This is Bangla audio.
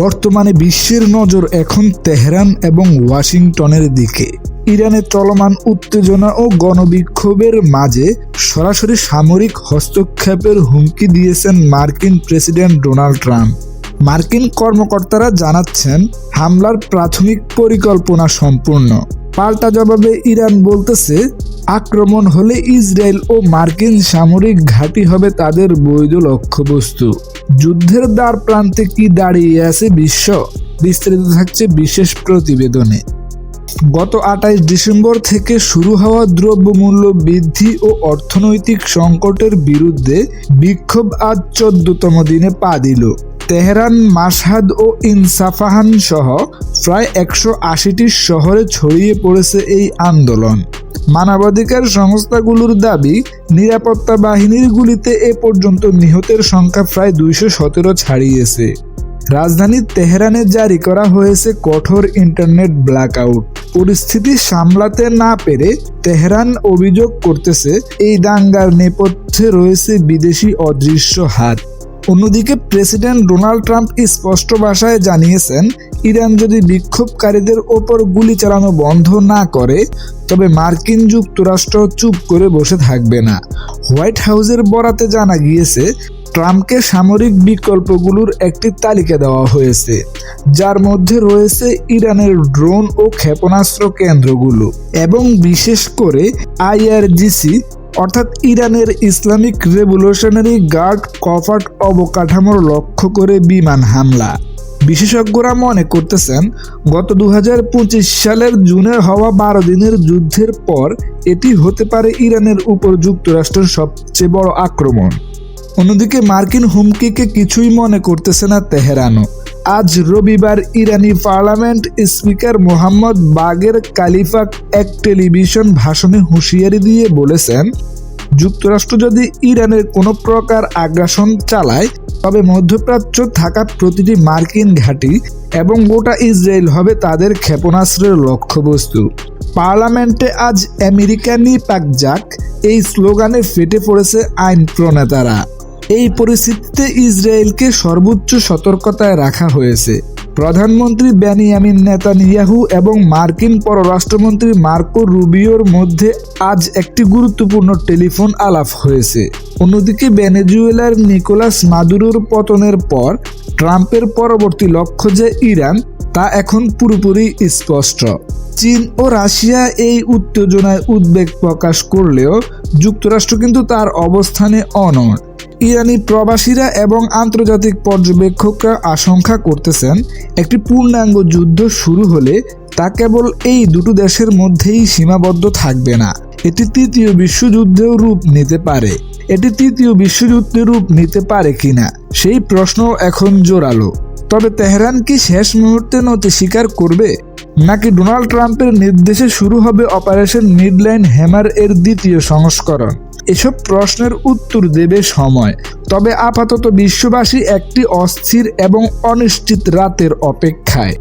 বর্তমানে বিশ্বের নজর এখন তেহরান এবং ওয়াশিংটনের দিকে। ইরানে চলমান উত্তেজনা ও গণবিক্ষোভের মাঝে সরাসরি সামরিক হস্তক্ষেপের হুমকি দিয়েছেন মার্কিন প্রেসিডেন্ট ডোনাল্ড ট্রাম্প। মার্কিন কর্মকর্তারা জানাচ্ছেন, হামলার প্রাথমিক পরিকল্পনা সম্পূর্ণ। পাল্টা জবাবে ইরান বলতেছে, আক্রমণ হলে ইসরায়েল ও মার্কিন সামরিক ঘাঁটি হবে তাদের বৈধ লক্ষ্যবস্তু। যুদ্ধের দ্বার প্রান্তে কি দাঁড়িয়ে আছে বিশ্ব? বিস্তারিত থাকছে বিশেষ প্রতিবেদনে। গত 28 ডিসেম্বর থেকে শুরু হওয়া দ্রব্যমূল্য বৃদ্ধি ও অর্থনৈতিক সংকটের বিরুদ্ধে বিক্ষোভ আজ 14তম দিনে পা দিল। তেহরান, মাশহাদ ও ইসফাহান সহ প্রায় 180টি শহরে ছড়িয়ে পড়েছে এই আন্দোলন। মানবাধিকার সংস্থাগুলোর দাবি, নিরাপত্তা বাহিনীর গুলিতে এ পর্যন্ত নিহতের সংখ্যা প্রায় 217 ছাড়িয়েছে। রাজধানী তেহরানে জারি করা হয়েছে কঠোর ইন্টারনেট ব্ল্যাকআউট। পরিস্থিতি সামলাতে না পেরে তেহরান অভিযোগ করতেছে, এই দাঙ্গার নেপথ্যে রয়েছে বিদেশি অদৃশ্য হাত। অন্যদিকে প্রেসিডেন্ট ডোনাল্ড ট্রাম্প স্পষ্ট ভাষায় জানিয়েছেন, ইরান যদি বিক্ষোভকারীদের ওপর গুলি চালানো বন্ধ না করে তবে মার্কিন যুক্তরাষ্ট্র চুপ করে বসে থাকবে না। হোয়াইট হাউসের বরাতে জানা গিয়েছে, ট্রাম্পকে সামরিক বিকল্পগুলোর একটি তালিকা দেওয়া হয়েছে, যার মধ্যে রয়েছে ইরানের ড্রোন ও ক্ষেপণাস্ত্র কেন্দ্রগুলো এবং বিশেষ করে IRGC অর্থাৎ ইরানের ইসলামিক রেভলিউশনারি গার্ড কভার্ট অবকাঠামোর লক্ষ্য করে বিমান হামলা। বিশেষজ্ঞরা মনে করতেছেন, গত 2025 সালের জুনে হওয়া 12 দিনের যুদ্ধের পর এটি হতে পারে ইরানের উপর যুক্তরাষ্ট্রের সবচেয়ে বড় আক্রমণ। অন্যদিকে মার্কিন হুমকিকে কিছুই মনে করতেছে না তেহরানও। আজ রবিবার ইরানি পার্লামেন্ট স্পিকার মোহাম্মদ বাগের কালিফাক এক টেলিভিশন ভাষণে হুঁশিয়ারি দিয়ে বলেছেন, যুক্তরাষ্ট্র যদি ইরানের কোনো প্রকার আগ্রাসন চালায় তবে মধ্যপ্রাচ্য থাকা প্রতিটি মার্কিন ঘাঁটি এবং গোটা ইসরায়েল হবে তাদের ক্ষেপণাস্ত্রের লক্ষ্যবস্তু। পার্লামেন্টে আজ আমেরিকা নিপাক যাক এই স্লোগানে ফেটে পড়েছে আইন প্রণেতারা। এই পরিস্থিতিতে ইসরায়েলকে সর্বোচ্চ সতর্কতায় রাখা হয়েছে। প্রধানমন্ত্রী বেনিয়ামিন নেতানিয়াহু এবং মার্কিন পররাষ্ট্রমন্ত্রী মার্কো রুবিওর মধ্যে আজ একটি গুরুত্বপূর্ণ টেলিফোন আলাপ হয়েছে। অন্যদিকে ভেনেজুয়েলার নিকোলাস মাদুরোর পতনের পর ট্রাম্পের পরবর্তী লক্ষ্য যে ইরান, তা এখন পুরোপুরি স্পষ্ট। চীন ও রাশিয়া এই উত্তেজনায় উদ্বেগ প্রকাশ করলেও যুক্তরাষ্ট্র কিন্তু তার অবস্থানে অনড়। ইরানি প্রবাসীরা এবং আন্তর্জাতিক পর্যবেক্ষকরা আশঙ্কা করতেছেন, একটি পূর্ণাঙ্গ যুদ্ধ শুরু হলে তা কেবল এই দুটো দেশের মধ্যেই সীমাবদ্ধ থাকবে না, এটি তৃতীয় বিশ্বযুদ্ধেও রূপ নিতে পারে। এটি তৃতীয় বিশ্বযুদ্ধে রূপ নিতে পারে কিনা সেই প্রশ্ন এখন জোরালো। তবে তেহরান কি শেষ মুহূর্তে নতি স্বীকার করবে, নাকি ডোনাল্ড ট্রাম্পের নির্দেশে শুরু হবে অপারেশন মিডলাইন হ্যামার এর দ্বিতীয় সংস্করণ? এসব প্রশ্নের উত্তর দেবে সময়। তবে আপাতত বিশ্ববাসী একটি অস্থির এবং অনিশ্চিত রাতের অপেক্ষায়।